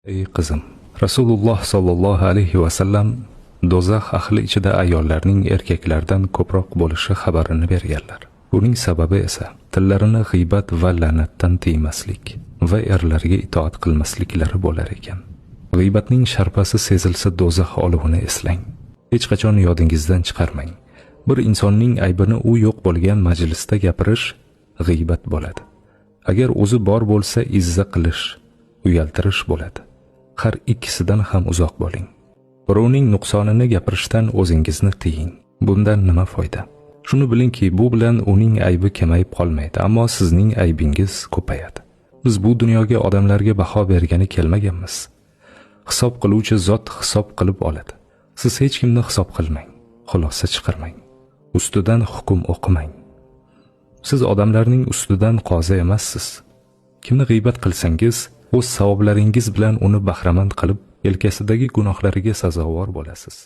Ey qizim, Rasululloh sollallohu alayhi va sallam do'zax ahli ichida ayollarning erkaklardan ko'proq bo'lishi xabarini berganlar. Buning sababi esa tillarini g'iybat va la'natdan tiymaslik va erlarga itoat qilmasliklari bo'lar ekan. G'iybatning sharpasi sezilsa do'zax olovini eslang. Hech qachon yodingizdan chiqarmang. Bir insonning aybini u yo'q bo'lgan majlisda gapirish g'iybat bo'ladi. Agar o'zi bor bo'lsa izza qilish, uyaltirish bo'ladi. Har ikkisidan ham uzoq bo'ling. Birovning nuqsonini gapirishdan o'zingizni tiying. Bundan nima foyda? Shuni bilingki, bu bilan uning aybi kamayib qolmaydi, ammo sizning aybingiz ko'payadi. Biz bu dunyoga odamlarga baho bergani kelmaganmiz. Hisob qiluvchi zot hisob qilib oladi. Siz hech kimni hisob qilmang, xulosa chiqarmang. Ustidan hukm o'qimang. Siz odamlarning ustidan qozi emassiz. Kimni g'iybat qilsangiz, o'z savoblaringiz bilan uni bahramand qilib, yelkasidagi gunohlariga sazovor bo'lasiz.